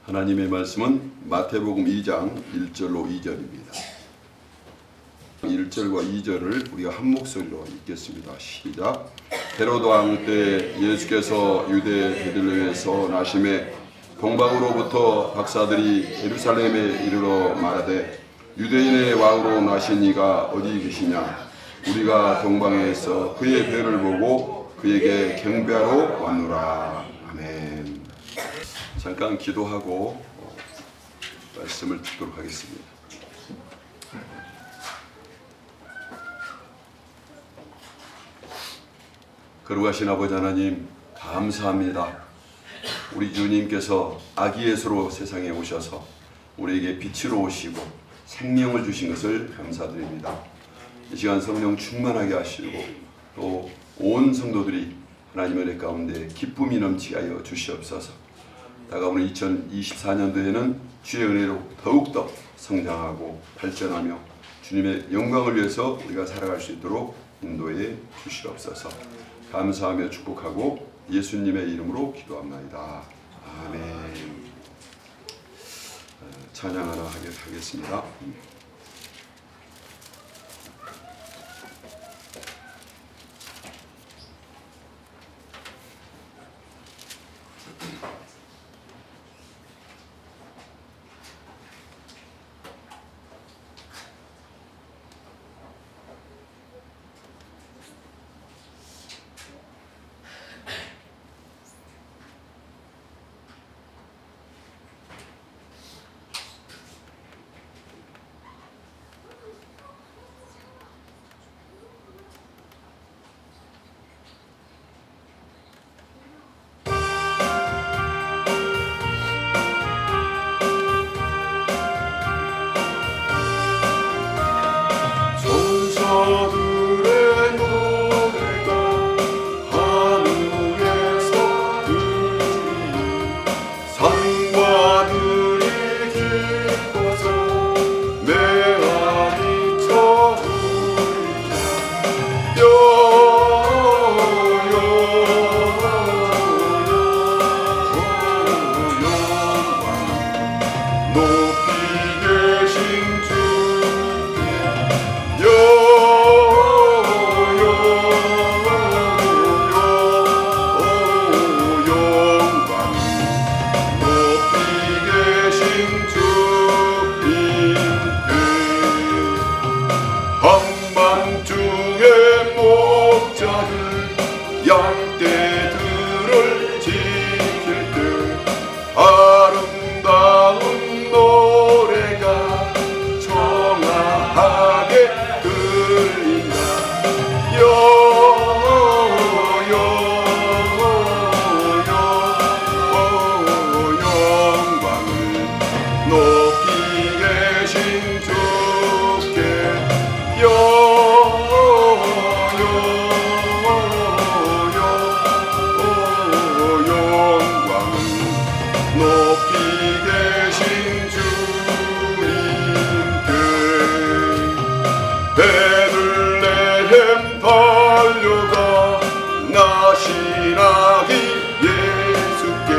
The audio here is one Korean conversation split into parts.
하나님의 말씀은 마태복음 2장 1절로 2절입니다. 1절과 2절을 우리가 한 목소리로 읽겠습니다. 시작. 헤로드 왕 때 예수께서 유대 베들레헴에서 나심에 동방으로부터 박사들이 예루살렘에 이르러 말하되 유대인의 왕으로 나신 이가 어디 계시냐? 우리가 동방에서 그의 배를 보고 그에게 경배하러 왔노라. 아멘. 잠깐 기도하고 말씀을 듣도록 하겠습니다. 거룩하신 아버지 하나님, 감사합니다. 우리 주님께서 아기 예수로 세상에 오셔서 우리에게 빛으로 오시고 생명을 주신 것을 감사드립니다. 이 시간 성령 충만하게 하시고 또 온 성도들이 하나님의 은혜 가운데 기쁨이 넘치게 하여 주시옵소서. 다가오는 2024년도에는 주의 은혜로 더욱더 성장하고 발전하며 주님의 영광을 위해서 우리가 살아갈 수 있도록 인도해 주시옵소서. 감사하며 축복하고 예수님의 이름으로 기도합나이다. 아멘. 찬양 하나 하겠습니다. 천사들의 노래가 하늘에서 들리니 산과들이 기뻐서 메아리 쳐우리라. 높이 계신 주께 한밤중에 목자들 양떼들을 지킬 때 아름다운 노래가 청아하게 들린다. 영광을 높이 계신 주께 영광을 높이 계신 주님께 베들레헴 달려가 나신 아기 예수께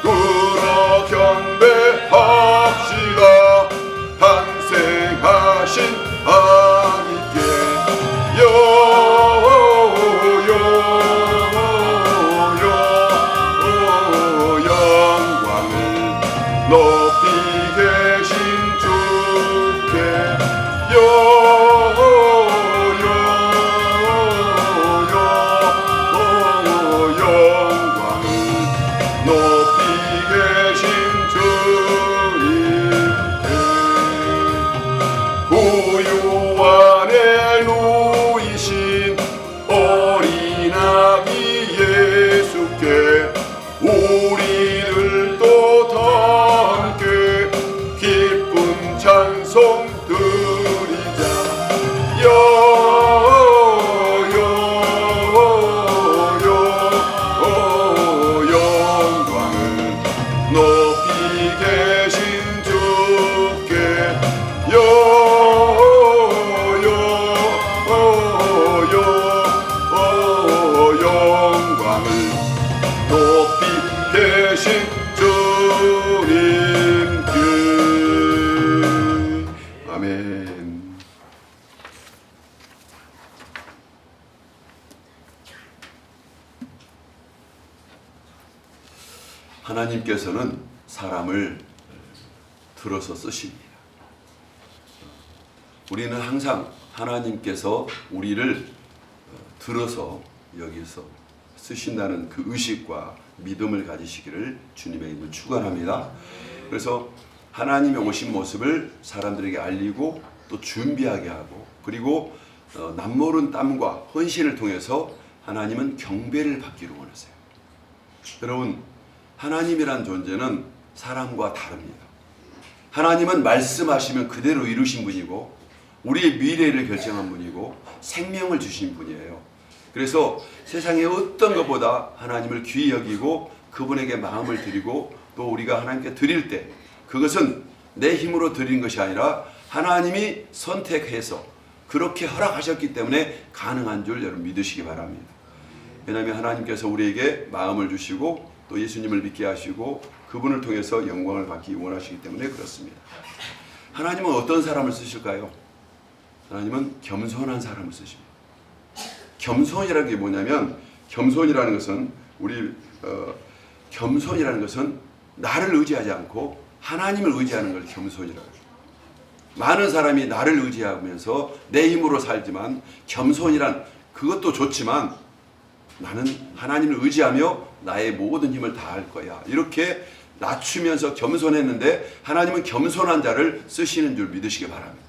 울어 경배합시다. 탄생하신 아기께 영광을 높이 계신 주께 영광을 높이 계신 주님께 고요 안에 누이신 어린 아기 예수께 우리들도 다 함께 기쁜 찬송 드리자. 영광을 높이 계신 주께 영광을 높이 계신 주님 하나님께서는 사람을 들어서 쓰십니다. 우리는 항상 하나님께서 우리를 들어서 여기서 쓰신다는 그 의식과 믿음을 가지시기를 주님의 이름으로 축원합니다. 그래서 하나님의 오신 모습을 사람들에게 알리고 또 준비하게 하고, 그리고 남모른 땀과 헌신을 통해서 하나님은 경배를 받기를 원하세요. 여러분, 하나님이란 존재는 사람과 다릅니다. 하나님은 말씀하시면 그대로 이루신 분이고, 우리의 미래를 결정한 분이고, 생명을 주신 분이에요. 그래서 세상의 어떤 것보다 하나님을 귀히 여기고 그분에게 마음을 드리고, 또 우리가 하나님께 드릴 때 그것은 내 힘으로 드린 것이 아니라 하나님이 선택해서 그렇게 허락하셨기 때문에 가능한 줄 여러분 믿으시기 바랍니다. 왜냐하면 하나님께서 우리에게 마음을 주시고 또 예수님을 믿게 하시고 그분을 통해서 영광을 받기 원하시기 때문에 그렇습니다. 하나님은 어떤 사람을 쓰실까요? 하나님은 겸손한 사람을 쓰십니다. 겸손이라는 게 뭐냐면, 겸손이라는 것은 겸손이라는 것은 나를 의지하지 않고 하나님을 의지하는 걸 겸손이라고 해요. 많은 사람이 나를 의지하면서 내 힘으로 살지만, 겸손이란 그것도 좋지만 나는 하나님을 의지하며 나의 모든 힘을 다할 거야, 이렇게 낮추면서 겸손했는데 하나님은 겸손한 자를 쓰시는 줄 믿으시기 바랍니다.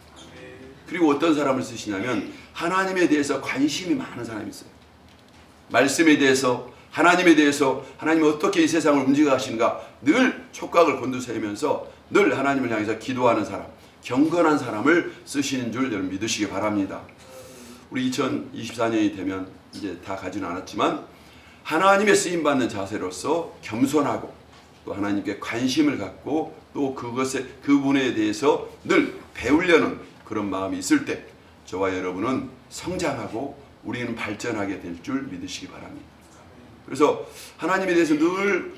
그리고 어떤 사람을 쓰시냐면 하나님에 대해서 관심이 많은 사람이 있어요. 말씀에 대해서, 하나님에 대해서, 하나님이 어떻게 이 세상을 움직여 가시는가 늘 촉각을 곤두세우면서 늘 하나님을 향해서 기도하는 사람, 경건한 사람을 쓰시는 줄 여러분 믿으시기 바랍니다. 우리 2024년이 되면 이제 다 가지는 않았지만 하나님의 쓰임받는 자세로서 겸손하고 또 하나님께 관심을 갖고 또 그분에 대해서 늘 배우려는 그런 마음이 있을 때 저와 여러분은 성장하고 우리는 발전하게 될 줄 믿으시기 바랍니다. 그래서 하나님에 대해서 늘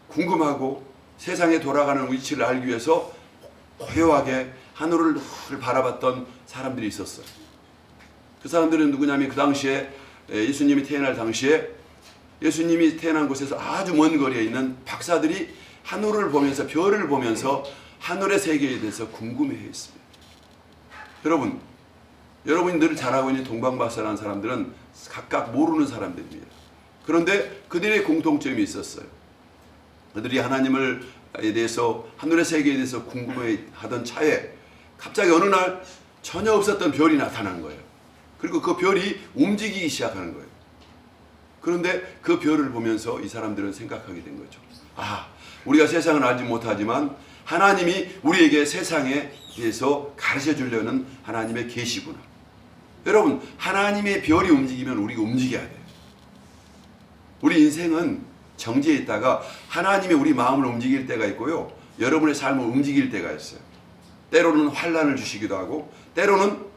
궁금하고 세상에 돌아가는 위치를 알기 위해서 고요하게 하늘을 바라봤던 사람들이 있었어요. 그 사람들은 누구냐면 그 당시에 예수님이 태어날 당시에 예수님이 태어난 곳에서 아주 먼 거리에 있는 박사들이 하늘을 보면서, 별을 보면서 하늘의 세계에 대해서 궁금해했습니다. 여러분이 늘 잘 알고 있는 동방박사라는 사람들은 각각 모르는 사람들입니다. 그런데 그들의 공통점이 있었어요. 그들이 하나님에 대해서, 하늘의 세계에 대해서 궁금해하던 차에 갑자기 어느 날 전혀 없었던 별이 나타난 거예요. 그리고 그 별이 움직이기 시작하는 거예요. 그런데 그 별을 보면서 이 사람들은 생각하게 된 거죠. 아, 우리가 세상을 알지 못하지만 하나님이 우리에게 세상에 대해서 가르쳐 주려는 하나님의 계시구나. 여러분, 하나님의 별이 움직이면 우리가 움직여야 돼요. 우리 인생은 정지해 있다가 하나님이 우리 마음을 움직일 때가 있고요, 여러분의 삶을 움직일 때가 있어요. 때로는 환난을 주시기도 하고 때로는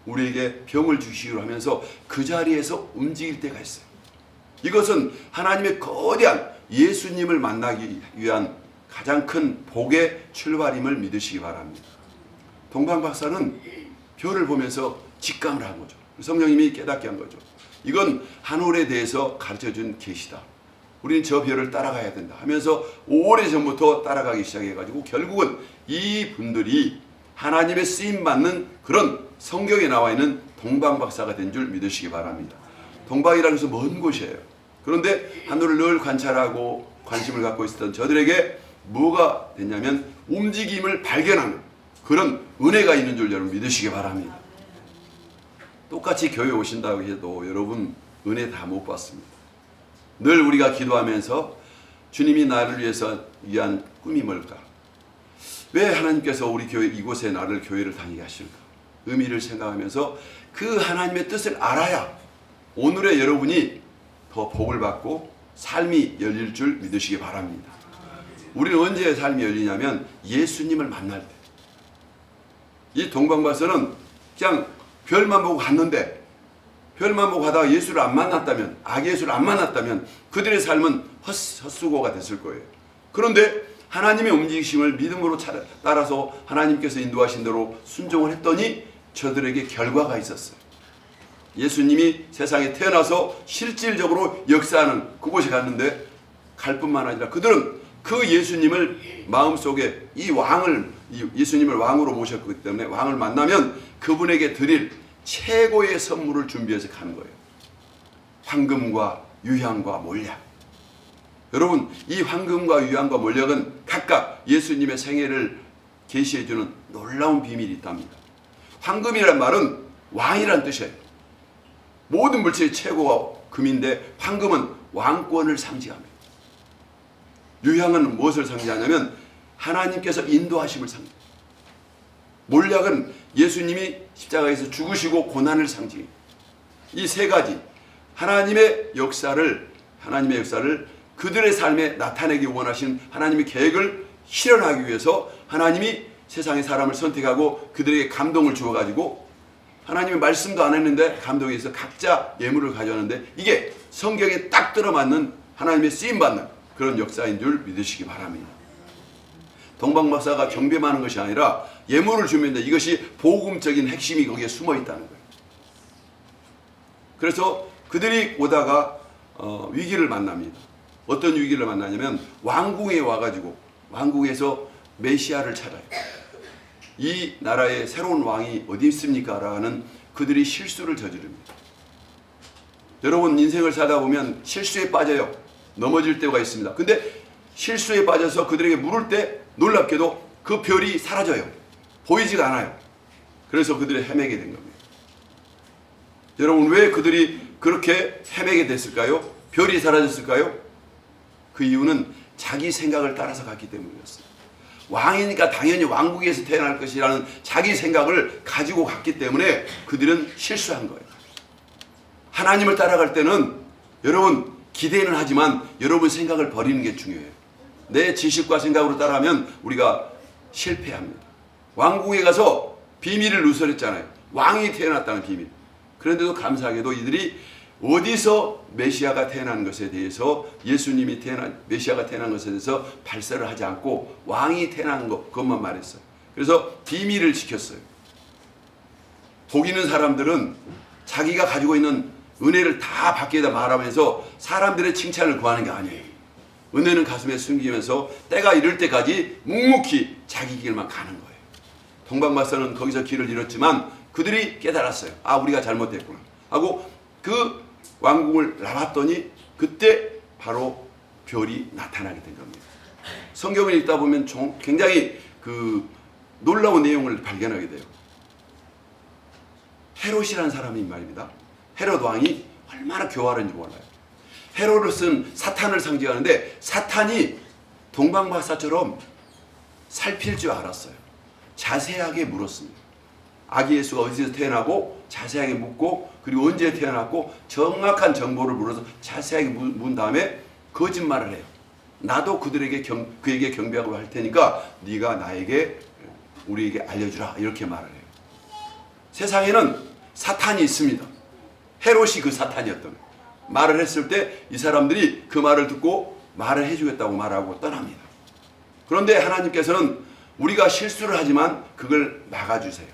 우리에게 병을 주시기로 하면서 그 자리에서 움직일 때가 있어요. 이것은 하나님의 거대한 예수님을 만나기 위한 가장 큰 복의 출발임을 믿으시기 바랍니다. 동방박사는 별을 보면서 직감을 한 거죠. 성령님이 깨닫게 한 거죠. 이건 하늘에 대해서 가르쳐준 계시다. 우리는 저 별을 따라가야 된다 하면서 오래전부터 따라가기 시작해가지고 결국은 이 분들이 하나님의 쓰임받는 그런 성경에 나와 있는 동방박사가 된 줄 믿으시기 바랍니다. 동방이라는 것은 먼 곳이에요. 그런데 하늘을 늘 관찰하고 관심을 갖고 있었던 저들에게 뭐가 됐냐면 움직임을 발견하는 그런 은혜가 있는 줄 여러분 믿으시기 바랍니다. 똑같이 교회 오신다고 해도 여러분 은혜 다 못 받습니다. 늘 우리가 기도하면서 주님이 나를 위해서 위한 꿈이 뭘까? 왜 하나님께서 우리 교회 이곳에 나를 교회를 다니게 하실까? 의미를 생각하면서 그 하나님의 뜻을 알아야 오늘의 여러분이 더 복을 받고 삶이 열릴 줄 믿으시기 바랍니다. 우리는 언제 삶이 열리냐면 예수님을 만날 때. 이 동방박사는 그냥 별만 보고 갔는데, 별만 보고 가다가 예수를 안 만났다면, 악의 예수를 안 만났다면 그들의 삶은 헛수고가 됐을 거예요. 그런데 하나님의 움직이심을 믿음으로 따라서 하나님께서 인도하신 대로 순종을 했더니 저들에게 결과가 있었어요. 예수님이 세상에 태어나서 실질적으로 역사하는 그곳에 갔는데 갈 뿐만 아니라 그들은 그 예수님을 마음속에 예수님을 왕으로 모셨기 때문에 왕을 만나면 그분에게 드릴 최고의 선물을 준비해서 가는 거예요. 황금과 유향과 몰약. 여러분, 이 황금과 유향과 몰약은 각각 예수님의 생애를 계시해주는 놀라운 비밀이 있답니다. 황금이란 말은 왕이란 뜻이에요. 모든 물질의 최고가 금인데 황금은 왕권을 상징합니다. 유향은 무엇을 상징하냐면 하나님께서 인도하심을 상징합니다. 몰약은 예수님이 십자가에서 죽으시고 고난을 상징합니다. 이 세 가지 하나님의 역사를 그들의 삶에 나타내기 원하신 하나님의 계획을 실현하기 위해서 하나님이 세상의 사람을 선택하고 그들에게 감동을 주어가지고 하나님의 말씀도 안 했는데 감동에 의해서 각자 예물을 가져왔는데 이게 성경에 딱 들어맞는 하나님의 쓰임받는 그런 역사인 줄 믿으시기 바랍니다. 동방박사가 경배하는 것이 아니라 예물을 주면 이것이 복음적인 핵심이 거기에 숨어 있다는 거예요. 그래서 그들이 오다가 위기를 만납니다. 어떤 위기를 만나냐면 왕궁에 와가지고 왕궁에서 메시아를 찾아요. 이 나라의 새로운 왕이 어디 있습니까? 라는 그들이 실수를 저지릅니다. 여러분, 인생을 살다 보면 실수에 빠져요. 넘어질 때가 있습니다. 근데 실수에 빠져서 그들에게 물을 때 놀랍게도 그 별이 사라져요. 보이지가 않아요. 그래서 그들이 헤매게 된 겁니다. 여러분, 왜 그들이 그렇게 헤매게 됐을까요? 별이 사라졌을까요? 그 이유는 자기 생각을 따라서 갔기 때문이었어요. 왕이니까 당연히 왕국에서 태어날 것이라는 자기 생각을 가지고 갔기 때문에 그들은 실수한 거예요. 하나님을 따라갈 때는 여러분 기대는 하지만 여러분 생각을 버리는 게 중요해요. 내 지식과 생각으로 따라하면 우리가 실패합니다. 왕궁에 가서 비밀을 누설했잖아요. 왕이 태어났다는 비밀. 그런데도 감사하게도 이들이 어디서 메시아가 태어난 것에 대해서 메시아가 태어난 것에 대해서 발설을 하지 않고 왕이 태어난 그것만 말했어요. 그래서 비밀을 지켰어요. 복 있는 사람들은 자기가 가지고 있는 은혜를 다 밖에다 말하면서 사람들의 칭찬을 구하는 게 아니에요. 은혜는 가슴에 숨기면서 때가 이를 때까지 묵묵히 자기 길만 가는 거예요. 동방박사는 거기서 길을 잃었지만 그들이 깨달았어요. 아, 우리가 잘못됐구나 하고 그 왕궁을 나왔더니 그때 바로 별이 나타나게 된 겁니다. 성경을 읽다 보면 굉장히 그 놀라운 내용을 발견하게 돼요. 헤롯이라는 사람이 말입니다. 헤롯 왕이 얼마나 교활한지 몰라요. 헤롯은 사탄을 상징하는데 사탄이 동방박사처럼 살필 줄 알았어요. 자세하게 물었습니다. 아기 예수가 어디서 태어나고 자세하게 묻고 그리고 언제 태어났고 정확한 정보를 물어서 자세하게 문 다음에 거짓말을 해요. 나도 그에게 경배하고 할 테니까 네가 우리에게 알려주라 이렇게 말을 해요. 세상에는 사탄이 있습니다. 헤롯이 그 사탄이었던 거예요. 말을 했을 때 이 사람들이 그 말을 듣고 말을 해주겠다고 말하고 떠납니다. 그런데 하나님께서는 우리가 실수를 하지만 그걸 막아주세요.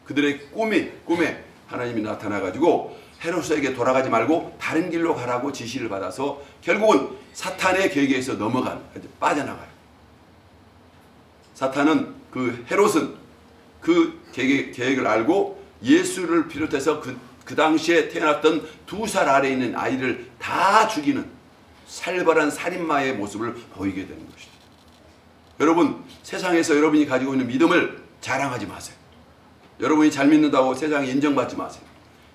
그들의 꿈에 하나님이 나타나가지고 헤롯에게 돌아가지 말고 다른 길로 가라고 지시를 받아서 결국은 사탄의 계획에서 빠져나가요. 헤롯은 그 계획을 알고 예수를 비롯해서 그 당시에 태어났던 2살 아래에 있는 아이를 다 죽이는 살벌한 살인마의 모습을 보이게 되는 것이죠. 여러분, 세상에서 여러분이 가지고 있는 믿음을 자랑하지 마세요. 여러분이 잘 믿는다고 세상에 인정받지 마세요.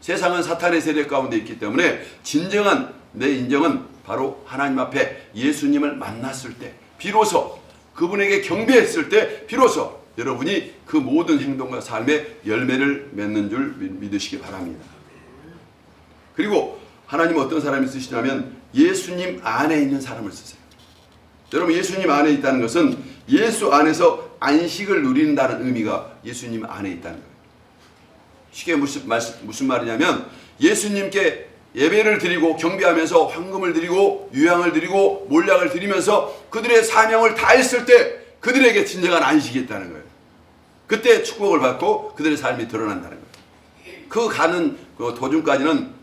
세상은 사탄의 세력 가운데 있기 때문에 진정한 내 인정은 바로 하나님 앞에 예수님을 만났을 때 비로소 그분에게 경배했을 때 비로소 여러분이 그 모든 행동과 삶의 열매를 맺는 줄 믿으시기 바랍니다. 그리고 하나님은 어떤 사람을 쓰시냐면 예수님 안에 있는 사람을 쓰세요. 여러분, 예수님 안에 있다는 것은 예수 안에서 안식을 누린다는 의미가 예수님 안에 있다는 거예요. 쉽게 무슨 말이냐면 예수님께 예배를 드리고 경배하면서 황금을 드리고 유향을 드리고 몰약을 드리면서 그들의 사명을 다했을 때 그들에게 진정한 안식이 있다는 거예요. 그때 축복을 받고 그들의 삶이 드러난다는 거예요. 그 가는 그 도중까지는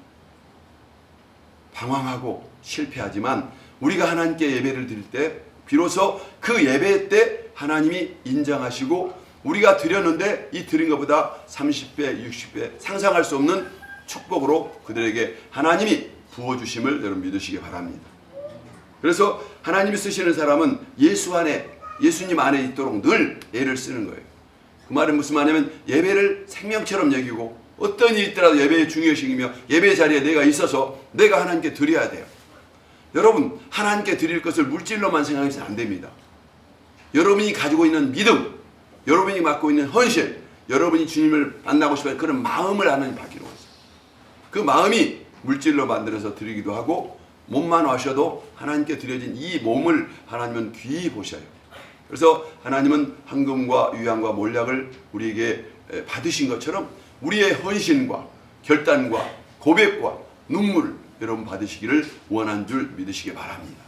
방황하고 실패하지만 우리가 하나님께 예배를 드릴 때 비로소 그 예배 때 하나님이 인정하시고 우리가 드렸는데 이 드린 것보다 30배, 60배 상상할 수 없는 축복으로 그들에게 하나님이 부어주심을 여러분 믿으시기 바랍니다. 그래서 하나님이 쓰시는 사람은 예수님 안에 있도록 늘 애를 쓰는 거예요. 그 말은 무슨 말이냐면 예배를 생명처럼 여기고 어떤 일이 있더라도 예배의 중요성이며 예배 자리에 내가 있어서 내가 하나님께 드려야 돼요. 여러분 하나님께 드릴 것을 물질로만 생각해서는 안 됩니다. 여러분이 가지고 있는 믿음, 여러분이 갖고 있는 헌신, 여러분이 주님을 만나고 싶어하는 그런 마음을 하나님 받기로 했어요. 그 마음이 물질로 만들어서 드리기도 하고 몸만 와셔도 하나님께 드려진 이 몸을 하나님은 귀히 보셔요. 그래서 하나님은 황금과 유향과 몰약을 우리에게 받으신 것처럼 우리의 헌신과 결단과 고백과 눈물을 여러분 받으시기를 원한 줄 믿으시기 바랍니다.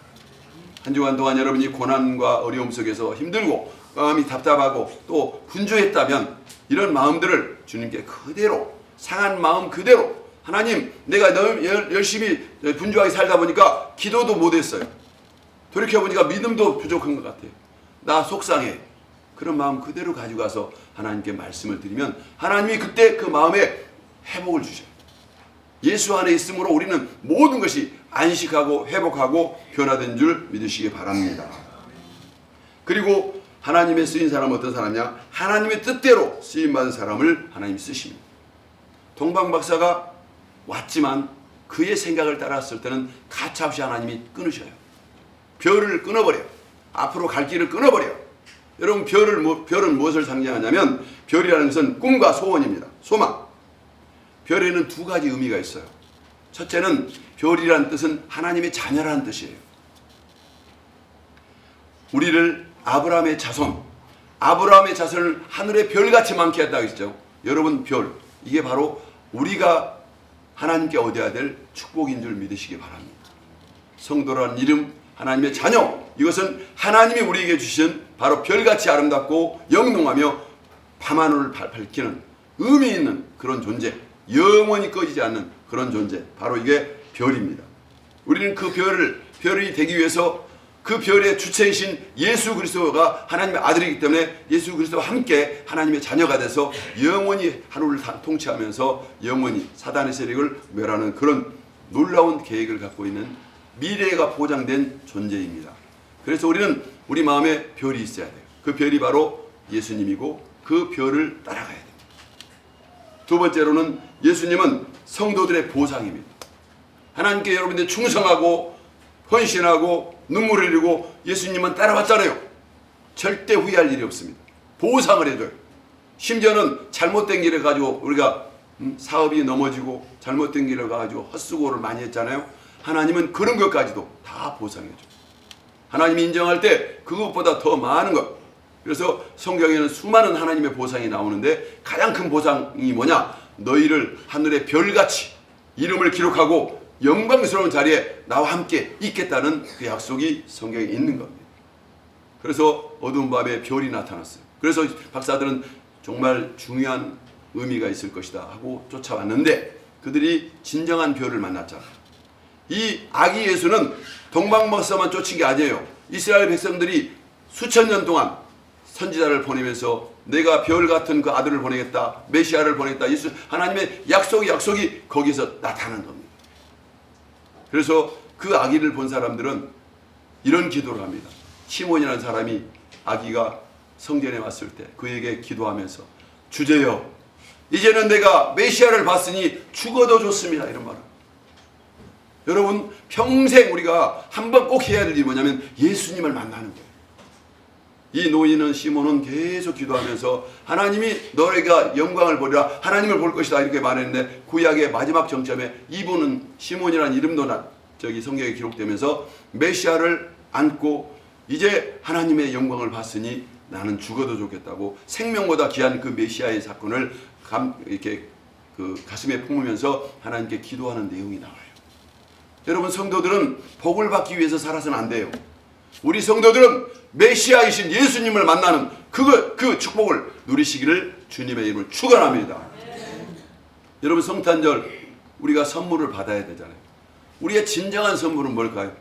한 주간 동안 여러분이 고난과 어려움 속에서 힘들고 마음이 답답하고 또 분주했다면 이런 마음들을 주님께 그대로 상한 마음 그대로 하나님 내가 너무 열심히 분주하게 살다 보니까 기도도 못했어요. 돌이켜보니까 믿음도 부족한 것 같아요. 나 속상해. 그런 마음 그대로 가지고 가서 하나님께 말씀을 드리면 하나님이 그때 그 마음에 회복을 주셔요. 예수 안에 있으므로 우리는 모든 것이 안식하고 회복하고 변화된 줄 믿으시기 바랍니다. 그리고 하나님의 쓰인 사람은 어떤 사람이냐? 하나님의 뜻대로 쓰임받은 사람을 하나님이 쓰십니다. 동방 박사가 왔지만 그의 생각을 따랐을 때는 가차없이 하나님이 끊으셔요. 별을 끊어버려요. 앞으로 갈 길을 끊어버려요. 여러분 별은 무엇을 상징하냐면 별이라는 것은 꿈과 소원입니다. 소망. 별에는 두 가지 의미가 있어요. 첫째는 별이라는 뜻은 하나님의 자녀라는 뜻이에요. 우리를 아브라함의 자손을 하늘의 별같이 많게 했다고 했죠. 여러분 별, 이게 바로 우리가 하나님께 얻어야 될 축복인 줄 믿으시기 바랍니다. 성도라는 이름, 하나님의 자녀, 이것은 하나님이 우리에게 주신 바로 별같이 아름답고 영롱하며 밤하늘을 밝히는 의미 있는 그런 존재, 영원히 꺼지지 않는 그런 존재, 바로 이게 별입니다. 우리는 그 별이 되기 위해서 그 별의 주체이신 예수 그리스도가 하나님의 아들이기 때문에 예수 그리스도와 함께 하나님의 자녀가 돼서 영원히 하루를 통치하면서 영원히 사단의 세력을 멸하는 그런 놀라운 계획을 갖고 있는 미래가 보장된 존재입니다. 그래서 우리는 우리 마음에 별이 있어야 돼요. 그 별이 바로 예수님이고 그 별을 따라가야 됩니다. 두 번째로는 예수님은 성도들의 보상입니다. 하나님께 여러분들 충성하고 헌신하고 눈물을 흘리고 예수님은 따라왔잖아요. 절대 후회할 일이 없습니다. 보상을 해줘요. 심지어는 잘못된 길을 가지고 우리가 사업이 넘어지고 잘못된 길을 가지고 헛수고를 많이 했잖아요. 하나님은 그런 것까지도 다 보상해줘요. 하나님이 인정할 때 그것보다 더 많은 것. 그래서 성경에는 수많은 하나님의 보상이 나오는데 가장 큰 보상이 뭐냐? 너희를 하늘의 별같이 이름을 기록하고 영광스러운 자리에 나와 함께 있겠다는 그 약속이 성경에 있는 겁니다. 그래서 어두운 밤에 별이 나타났어요. 그래서 박사들은 정말 중요한 의미가 있을 것이다 하고 쫓아왔는데 그들이 진정한 별을 만났잖아요. 이 아기 예수는 동방박사만 쫓은 게 아니에요. 이스라엘 백성들이 수천 년 동안 선지자를 보내면서 내가 별 같은 그 아들을 보내겠다, 메시아를 보내겠다, 예수 하나님의 약속이 거기서 나타난 겁니다. 그래서 그 아기를 본 사람들은 이런 기도를 합니다. 시몬이라는 사람이 아기가 성전에 왔을 때 그에게 기도하면서 주제여 이제는 내가 메시아를 봤으니 죽어도 좋습니다. 이런 말을. 여러분 평생 우리가 한번 꼭 해야 될 일이 뭐냐면 예수님을 만나는 거예요. 이 노인은 시몬은 계속 기도하면서 하나님이 너희가 영광을 보리라 하나님을 볼 것이다 이렇게 말했는데 구약의 마지막 정점에 이분은 시몬이라는 이름도 저기 성경에 기록되면서 메시아를 안고 이제 하나님의 영광을 봤으니 나는 죽어도 좋겠다고 생명보다 귀한 그 메시아의 사건을 이렇게 그 가슴에 품으면서 하나님께 기도하는 내용이 나와요. 여러분 성도들은 복을 받기 위해서 살아서는 안 돼요. 우리 성도들은 메시아이신 예수님을 만나는 그 축복을 누리시기를 주님의 이름을 축원합니다. 여러분 성탄절 우리가 선물을 받아야 되잖아요. 우리의 진정한 선물은 뭘까요?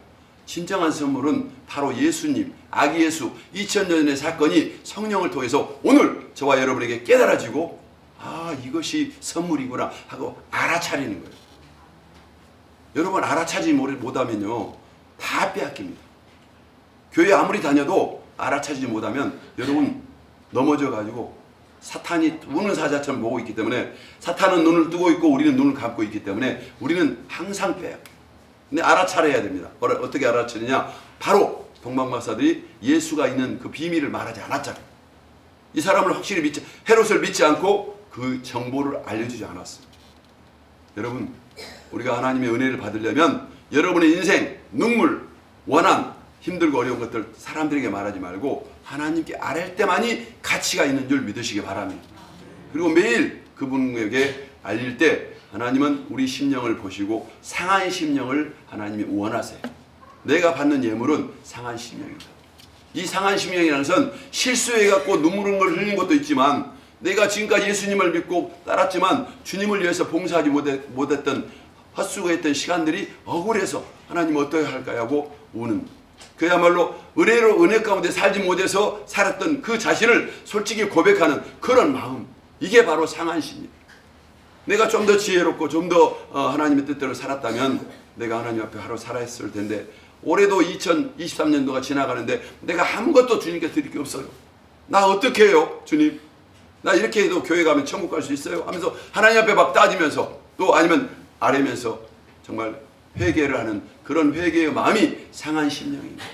진정한 선물은 바로 예수님, 아기 예수 2000년 전의 사건이 성령을 통해서 오늘 저와 여러분에게 깨달아지고 이것이 선물이구나 하고 알아차리는 거예요. 여러분 알아차리지 못하면요 다 빼앗깁니다. 교회 아무리 다녀도 알아차리지 못하면 여러분 넘어져가지고 사탄이 우는 사자처럼 보고 있기 때문에, 사탄은 눈을 뜨고 있고 우리는 눈을 감고 있기 때문에 우리는 항상 빼요. 근데 알아차려야 됩니다. 어떻게 알아차리냐? 바로 동방박사들이 예수가 있는 그 비밀을 말하지 않았잖아요. 이 사람을 확실히 헤롯을 믿지 않고 그 정보를 알려주지 않았어요. 여러분, 우리가 하나님의 은혜를 받으려면 여러분의 인생, 눈물, 원한, 힘들고 어려운 것들 사람들에게 말하지 말고 하나님께 아뢰 때만이 가치가 있는 줄 믿으시기 바랍니다. 그리고 매일 그분에게 알릴 때 하나님은 우리 심령을 보시고 상한 심령을 하나님이 원하세요. 내가 받는 예물은 상한 심령입니다. 이 상한 심령이라는 것은 실수해갖고 눈물을 흘린 것도 있지만, 내가 지금까지 예수님을 믿고 따랐지만 주님을 위해서 봉사하지 못했던 헛수고했던 시간들이 억울해서 하나님 어떻게 할까요 하고 우는, 그야말로 은혜 가운데 살지 못해서 살았던 그 자신을 솔직히 고백하는 그런 마음, 이게 바로 상한 심령. 내가 좀 더 지혜롭고 좀 더 하나님의 뜻대로 살았다면 내가 하나님 앞에 하루 살아있을 텐데, 올해도 2023년도가 지나가는데 내가 아무것도 주님께 드릴 게 없어요. 나 어떻게 해요 주님? 나 이렇게 해도 교회 가면 천국 갈 수 있어요? 하면서 하나님 앞에 막 따지면서, 또 아니면 아뢰면서 정말 회개를 하는 그런 회개의 마음이 상한 심령입니다.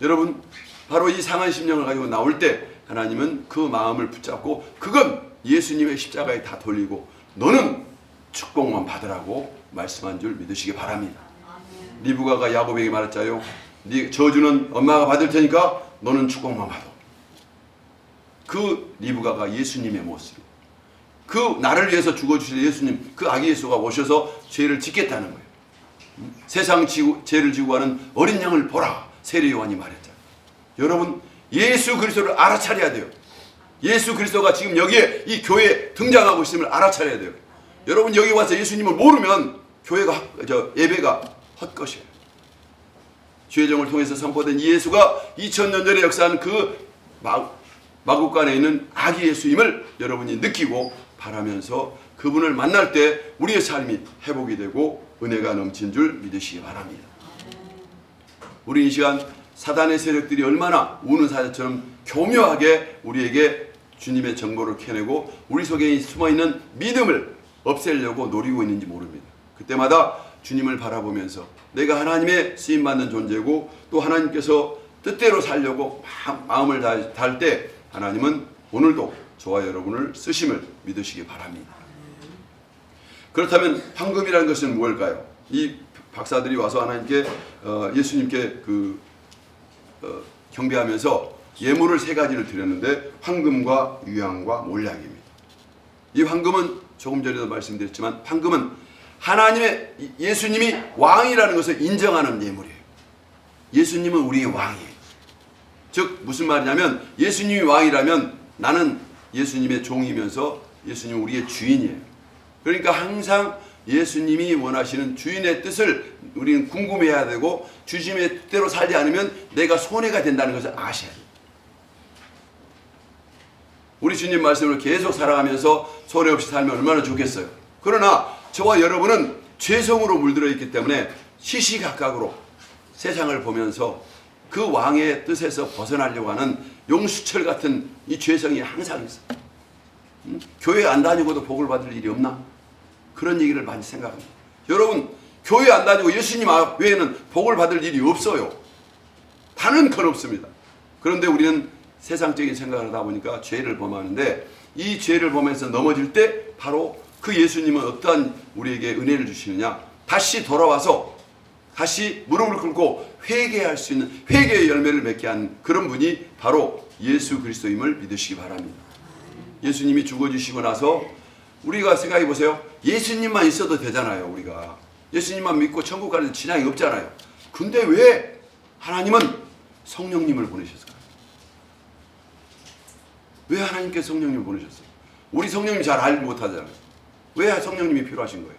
여러분, 바로 이 상한 심령을 가지고 나올 때 하나님은 그 마음을 붙잡고 그건 예수님의 십자가에 다 돌리고 너는 축복만 받으라고 말씀한 줄 믿으시기 바랍니다. 리브가가 야곱에게 말했자요, 네 저주는 엄마가 받을 테니까 너는 축복만 받아. 그 리브가가 예수님의 모습, 그 나를 위해서 죽어주실 예수님, 그 아기 예수가 오셔서 죄를 짓겠다는 거예요. 세상 죄를 지고 가는 어린 양을 보라, 세례 요한이 말했잖아요. 여러분, 예수 그리스도를 알아차려야 돼요. 예수 그리스도가 지금 여기에 이 교회에 등장하고 있음을 알아차려야 돼요. 여러분, 여기 와서 예수님을 모르면 교회가 예배가 헛것이에요. 죄정을 통해서 선포된 이 예수가 2000년 전에 역사한 그 마국간에 있는 아기 예수임을 여러분이 느끼고 바라면서 그분을 만날 때 우리의 삶이 회복이 되고 은혜가 넘친 줄 믿으시기 바랍니다. 우리 이 시간 사단의 세력들이 얼마나 우는 사자처럼 교묘하게 우리에게 주님의 정보를 캐내고 우리 속에 숨어있는 믿음을 없애려고 노리고 있는지 모릅니다. 그때마다 주님을 바라보면서 내가 하나님의 쓰임받는 존재고 또 하나님께서 뜻대로 살려고 마음을 다할 때 하나님은 오늘도 저와 여러분을 쓰심을 믿으시기 바랍니다. 그렇다면 황금이라는 것은 무엇일까요? 이 박사들이 와서 하나님께 예수님께 경배하면서 예물을 3가지를 드렸는데 황금과 유향과 몰약입니다. 이 황금은 조금 전에도 말씀드렸지만 황금은 하나님의 예수님이 왕이라는 것을 인정하는 예물이에요. 예수님은 우리의 왕이에요. 즉 무슨 말이냐면 예수님이 왕이라면 나는 예수님의 종이면서 예수님은 우리의 주인이에요. 그러니까 항상 예수님이 원하시는 주인의 뜻을 우리는 궁금해야 되고 주님의 뜻대로 살지 않으면 내가 손해가 된다는 것을 아셔야 돼요. 우리 주님 말씀을 계속 살아가면서 손해 없이 살면 얼마나 좋겠어요. 그러나 저와 여러분은 죄성으로 물들어 있기 때문에 시시각각으로 세상을 보면서 그 왕의 뜻에서 벗어나려고 하는 용수철 같은 이 죄성이 항상 있어요. 교회 안 다니고도 복을 받을 일이 없나? 그런 얘기를 많이 생각합니다. 여러분, 교회 안 다니고 예수님 외에는 복을 받을 일이 없어요. 다는 건 없습니다. 그런데 우리는 세상적인 생각을 하다 보니까 죄를 범하는데 이 죄를 범해서 넘어질 때 바로 그 예수님은 어떠한 우리에게 은혜를 주시느냐? 다시 돌아와서 다시 무릎을 꿇고 회개할 수 있는 회개의 열매를 맺게 한 그런 분이 바로 예수 그리스도임을 믿으시기 바랍니다. 예수님이 죽어주시고 나서 우리가 생각해 보세요. 예수님만 있어도 되잖아요. 우리가 예수님만 믿고 천국 가는 지장이 없잖아요. 근데 왜 하나님은 성령님을 보내셨을까요? 왜 하나님께 성령님을 보내셨어요? 우리 성령님 잘 알지 못하잖아요. 왜 성령님이 필요하신 거예요?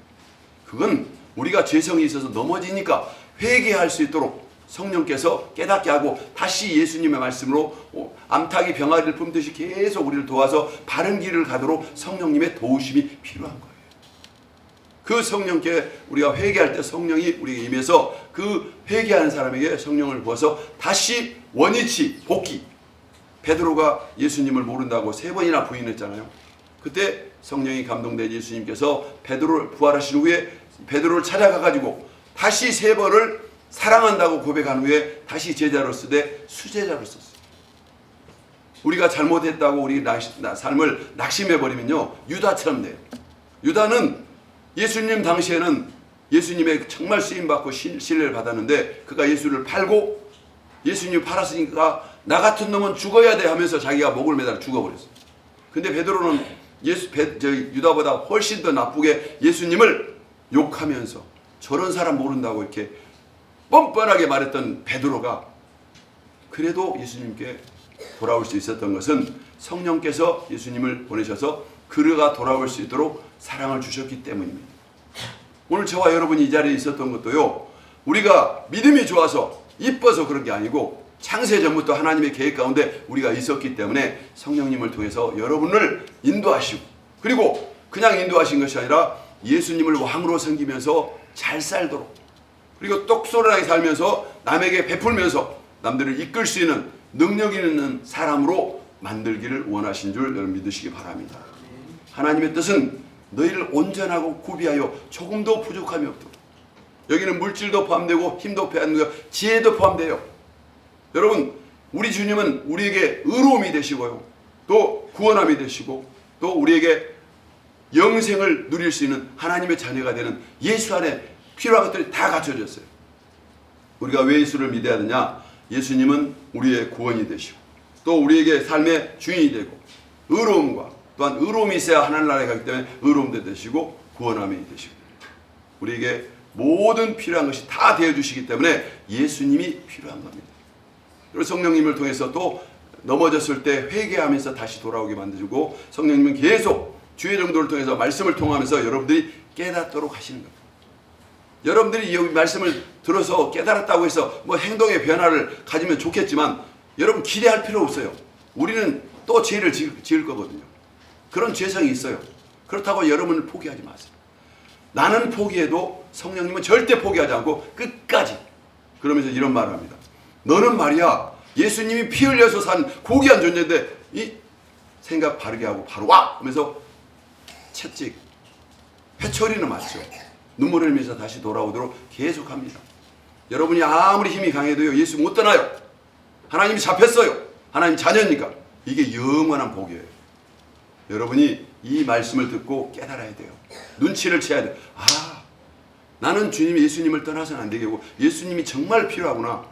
그건 우리가 죄성이 있어서 넘어지니까 회개할 수 있도록 성령께서 깨닫게 하고 다시 예수님의 말씀으로 암탉이 병아리를 품듯이 계속 우리를 도와서 바른 길을 가도록 성령님의 도우심이 필요한 거예요. 그 성령께 우리가 회개할 때 성령이 우리에게 임해서 그 회개하는 사람에게 성령을 부어서 다시 원위치 복귀. 베드로가 예수님을 모른다고 3번이나 부인했잖아요. 그때 성령이 감동된 예수님께서 베드로를 부활하신 후에 베드로를 찾아가가지고 다시 3번을 사랑한다고 고백한 후에 다시 제자로 쓰되 수제자로 썼어요. 우리가 잘못했다고 우리 삶을 낙심해버리면요, 유다처럼 돼요. 유다는 예수님 당시에는 예수님의 정말 쓰임받고 신뢰를 받았는데 그가 예수를 팔고 예수님 팔았으니까 나 같은 놈은 죽어야 돼 하면서 자기가 목을 매달아 죽어버렸어요. 근데 베드로는 유다보다 훨씬 더 나쁘게 예수님을 욕하면서 저런 사람 모른다고 이렇게 뻔뻔하게 말했던 베드로가 그래도 예수님께 돌아올 수 있었던 것은 성령께서 예수님을 보내셔서 그가 돌아올 수 있도록 사랑을 주셨기 때문입니다. 오늘 저와 여러분이 이 자리에 있었던 것도요, 우리가 믿음이 좋아서 이뻐서 그런 게 아니고 창세전부터 하나님의 계획 가운데 우리가 있었기 때문에 성령님을 통해서 여러분을 인도하시고, 그리고 그냥 인도하신 것이 아니라 예수님을 왕으로 섬기면서 잘 살도록, 그리고 똑소리나게 살면서 남에게 베풀면서 남들을 이끌 수 있는 능력 있는 사람으로 만들기를 원하신 줄 여러분 믿으시기 바랍니다. 하나님의 뜻은 너희를 온전하고 구비하여 조금도 부족함이 없도록. 여기는 물질도 포함되고 힘도 포함되고 지혜도 포함돼요. 여러분, 우리 주님은 우리에게 의로움이 되시고요, 또 구원함이 되시고, 또 우리에게 영생을 누릴 수 있는 하나님의 자녀가 되는 예수 안에 필요한 것들이 다 갖춰졌어요. 우리가 왜 예수를 믿어야 되냐? 예수님은 우리의 구원이 되시고 또 우리에게 삶의 주인이 되고 의로움과 또한 의로움이 있어야 하나님 나라에 가기 때문에 의로움도 되시고 구원함이 되시고 우리에게 모든 필요한 것이 다 되어주시기 때문에 예수님이 필요한 겁니다. 그리고 성령님을 통해서 또 넘어졌을 때 회개하면서 다시 돌아오게 만들고 성령님은 계속 주의 정도를 통해서 말씀을 통하면서 여러분들이 깨닫도록 하시는 겁니다. 여러분들이 이 말씀을 들어서 깨달았다고 해서 뭐 행동의 변화를 가지면 좋겠지만 여러분 기대할 필요 없어요. 우리는 또 죄를 지을 거거든요. 그런 죄성이 있어요. 그렇다고 여러분을 포기하지 마세요. 나는 포기해도 성령님은 절대 포기하지 않고 끝까지. 그러면서 이런 말을 합니다. 너는 말이야 예수님이 피 흘려서 산 고귀한 존재인데 이 생각 바르게 하고 바로 와! 하면서 채찍, 회초리는 맞죠. 눈물을 흘리면서 다시 돌아오도록 계속합니다. 여러분이 아무리 힘이 강해도요, 예수 못 떠나요. 하나님이 잡혔어요. 하나님 자녀니까. 이게 영원한 복이에요. 여러분이 이 말씀을 듣고 깨달아야 돼요. 눈치를 채야 돼요. 아, 나는 주님 예수님을 떠나서는 안 되겠고 예수님이 정말 필요하구나.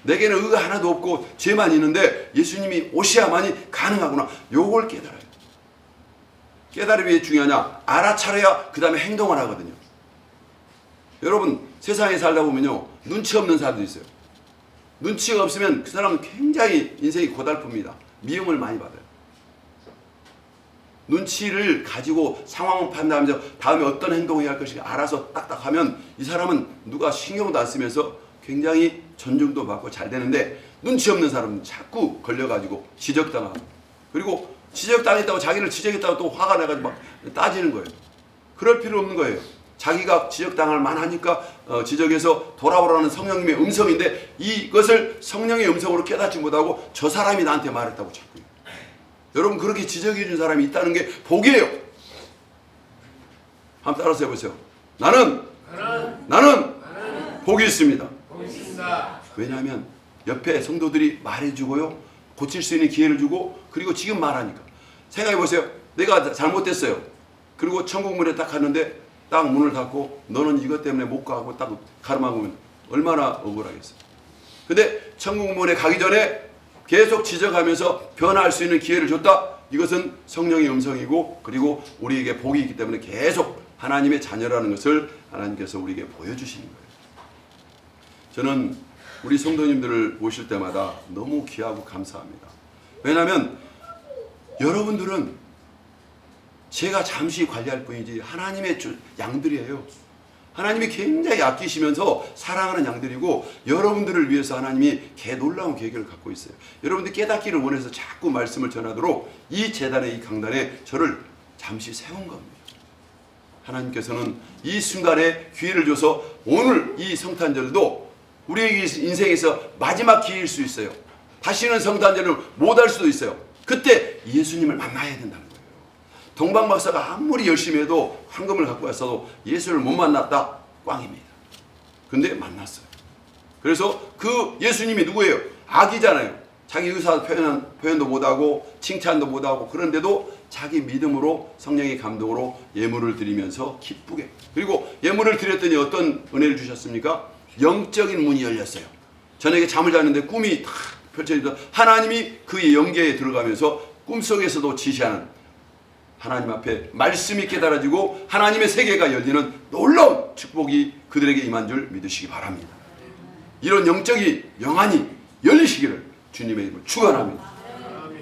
내게는 의가 하나도 없고 죄만 있는데 예수님이 오셔야만이 가능하구나. 요걸 깨달아요. 깨달음이 왜 중요하냐? 알아차려야 그 다음에 행동을 하거든요. 여러분 세상에 살다 보면요, 눈치 없는 사람도 있어요. 눈치가 없으면 그 사람은 굉장히 인생이 고달픕니다. 미움을 많이 받아요. 눈치를 가지고 상황을 판단하면서 다음에 어떤 행동을 해야 할 것인가 알아서 딱딱하면 이 사람은 누가 신경도 안 쓰면서 굉장히 존중도 받고 잘 되는데, 눈치 없는 사람은 자꾸 걸려가지고 지적당하고, 그리고 지적당했다고 자기를 지적했다고 또 화가 나가지고 막 따지는 거예요. 그럴 필요 없는 거예요. 자기가 지적당할 만하니까 지적해서 돌아오라는 성령님의 음성인데 이것을 성령의 음성으로 깨닫지 못하고 저 사람이 나한테 말했다고 자꾸. 여러분 그렇게 지적해 준 사람이 있다는 게 복이에요. 한번 따라서 해보세요. 나는 복이 있습니다. 왜냐하면 옆에 성도들이 말해주고요, 고칠 수 있는 기회를 주고, 그리고 지금 말하니까. 생각해 보세요. 내가 잘못됐어요. 그리고 천국문에 딱 갔는데 딱 문을 닫고 너는 이것 때문에 못 가고 딱 가름하면 얼마나 억울하겠어요. 근데 천국문에 가기 전에 계속 지적하면서 변화할 수 있는 기회를 줬다. 이것은 성령의 음성이고, 그리고 우리에게 복이 있기 때문에 계속 하나님의 자녀라는 것을 하나님께서 우리에게 보여주시는 거예요. 저는 우리 성도님들을 보실 때마다 너무 귀하고 감사합니다. 왜냐하면 여러분들은 제가 잠시 관리할 뿐이지 하나님의 양들이에요. 하나님이 굉장히 아끼시면서 사랑하는 양들이고 여러분들을 위해서 하나님이 놀라운 계획을 갖고 있어요. 여러분들 깨닫기를 원해서 자꾸 말씀을 전하도록 이 재단에, 이 강단에 저를 잠시 세운 겁니다. 하나님께서는 이 순간에 기회를 줘서 오늘 이 성탄절도 우리의 인생에서 마지막 기회일 수 있어요. 다시는 성탄절을 못할 수도 있어요. 그때 예수님을 만나야 된다는 거예요. 동방 박사가 아무리 열심히 해도 황금을 갖고 왔어도 예수를 못 만났다? 꽝입니다. 근데 만났어요. 그래서 그 예수님이 누구예요? 아기잖아요. 자기 의사 표현도 못하고 칭찬도 못하고 그런데도 자기 믿음으로 성령의 감동으로 예물을 드리면서 기쁘게, 그리고 예물을 드렸더니 어떤 은혜를 주셨습니까? 영적인 문이 열렸어요. 저녁에 잠을 자는데 꿈이 탁 펼쳐지던 하나님이 그의 영계에 들어가면서 꿈속에서도 지시하는, 하나님 앞에 말씀이 깨달아지고 하나님의 세계가 열리는 놀라운 축복이 그들에게 임한 줄 믿으시기 바랍니다. 이런 영적인 영안이 열리시기를 주님의 이름으로 축원합니다.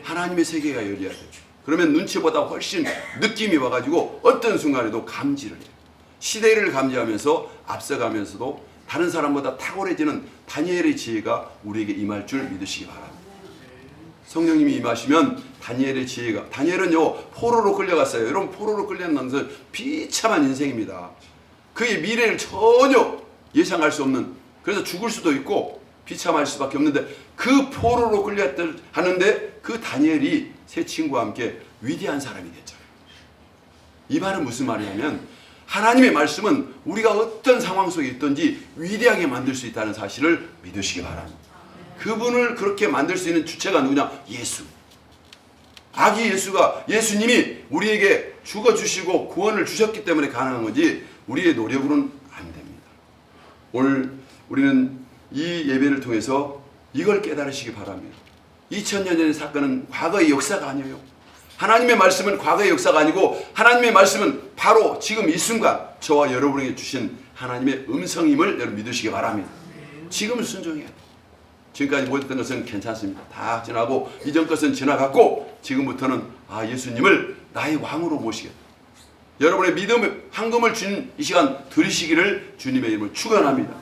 하나님의 세계가 열려야 돼요. 그러면 눈치보다 훨씬 느낌이 와가지고 어떤 순간에도 감지를 해요. 시대를 감지하면서 앞서가면서도 다른 사람보다 탁월해지는 다니엘의 지혜가 우리에게 임할 줄 믿으시기 바랍니다. 성령님이 임하시면 다니엘의 지혜가, 다니엘은요 포로로 끌려갔어요. 여러분, 포로로 끌려간 것은 비참한 인생입니다. 그의 미래를 전혀 예상할 수 없는, 그래서 죽을 수도 있고 비참할 수밖에 없는데 그 포로로 끌려갔는데 그 다니엘이 세 친구와 함께 위대한 사람이 됐잖아요. 이 말은 무슨 말이냐면 하나님의 말씀은 우리가 어떤 상황 속에 있든지 위대하게 만들 수 있다는 사실을 믿으시기 바랍니다. 그분을 그렇게 만들 수 있는 주체가 누구냐? 예수. 아기 예수가, 예수님이 우리에게 죽어주시고 구원을 주셨기 때문에 가능한 거지 우리의 노력으로는 안 됩니다. 오늘 우리는 이 예배를 통해서 이걸 깨달으시기 바랍니다. 2000년 전의 사건은 과거의 역사가 아니에요. 하나님의 말씀은 과거의 역사가 아니고 하나님의 말씀은 바로 지금 이 순간 저와 여러분에게 주신 하나님의 음성임을 여러분 믿으시기 바랍니다. 지금은 순종해야 돼요. 지금까지 보였던 것은 괜찮습니다. 다 지나고 이전 것은 지나갔고 지금부터는 예수님을 나의 왕으로 모시겠다. 여러분의 믿음의 황금을 준 이 시간 들으시기를 주님의 이름으로 축원합니다.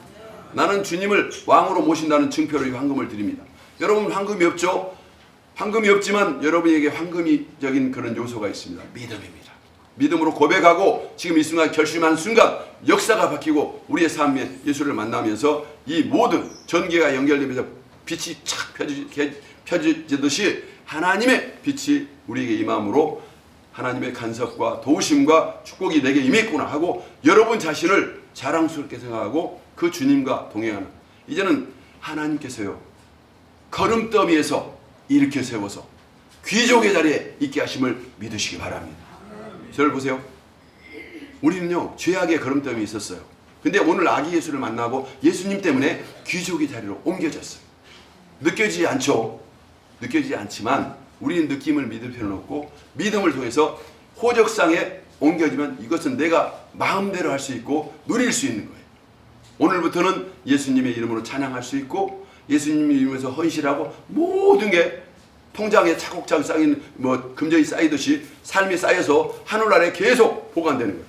나는 주님을 왕으로 모신다는 증표로 이 황금을 드립니다. 여러분 황금이 없죠? 황금이 없지만 여러분에게 황금이적인 그런 요소가 있습니다. 믿음입니다. 믿음으로 고백하고 지금 이 순간 결심한 순간 역사가 바뀌고 우리의 삶에 예수를 만나면서 이 모든 전개가 연결되면서 빛이 착 펴지듯이 하나님의 빛이 우리에게 임함으로 하나님의 간섭과 도우심과 축복이 내게 임했구나 하고 여러분 자신을 자랑스럽게 생각하고 그 주님과 동행하는, 이제는 하나님께서요 걸음더미에서 일으켜 세워서 귀족의 자리에 있게 하심을 믿으시기 바랍니다. 저를 보세요. 우리는요 죄악의 걸음더미에 있었어요. 근데 오늘 아기 예수를 만나고 예수님 때문에 귀족의 자리로 옮겨졌어요. 느껴지지 않죠? 느껴지지 않지만 우리는 느낌을 믿을 필요는 없고 믿음을 통해서 호적상에 옮겨지면 이것은 내가 마음대로 할 수 있고 누릴 수 있는 거예요. 오늘부터는 예수님의 이름으로 찬양할 수 있고 예수님의 이름에서 헌신하고 모든 게 통장에 차곡차곡 쌓인 금전이 쌓이듯이 삶이 쌓여서 하늘 아래 계속 보관되는 거예요.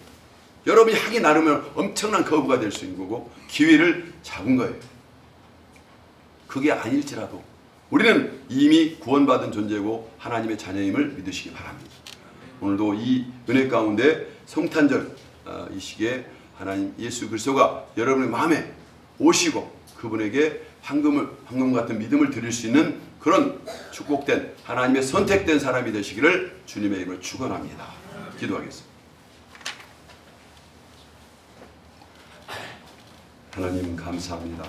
여러분이 하기 나르면 엄청난 거부가 될 수 있는 거고 기회를 잡은 거예요. 그게 아닐지라도 우리는 이미 구원받은 존재고 하나님의 자녀임을 믿으시기 바랍니다. 오늘도 이 은혜 가운데 성탄절 이 시기에 하나님 예수 그리스도가 여러분의 마음에 오시고 그분에게 황금 같은 믿음을 드릴 수 있는 그런 축복된 하나님의 선택된 사람이 되시기를 주님의 이름으로 축원합니다. 기도하겠습니다. 하나님 감사합니다.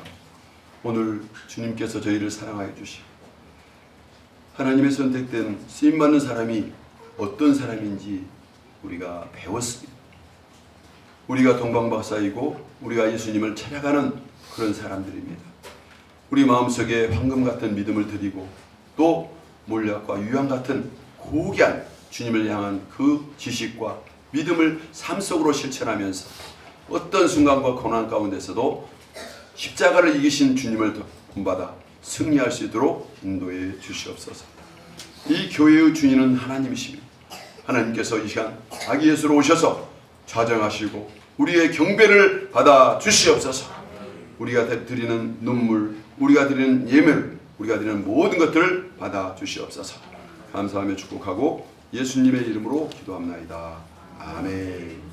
오늘 주님께서 저희를 사랑하여 주시고 하나님의 선택된 쓰임받는 사람이 어떤 사람인지 우리가 배웠습니다. 우리가 동방박사이고 우리가 예수님을 찾아가는 그런 사람들입니다. 우리 마음속에 황금 같은 믿음을 드리고 또 몰약과 유황 같은 고귀한 주님을 향한 그 지식과 믿음을 삶 속으로 실천하면서 어떤 순간과 고난 가운데서도 십자가를 이기신 주님을 본받아 승리할 수 있도록 인도해 주시옵소서. 이 교회의 주인은 하나님이십니다. 하나님께서 이 시간 아기 예수로 오셔서 좌정하시고 우리의 경배를 받아 주시옵소서. 우리가 드리는 눈물, 우리가 드리는 예물, 우리가 드리는 모든 것들을 받아 주시옵소서. 감사하며 축복하고 예수님의 이름으로 기도합나이다. 아멘.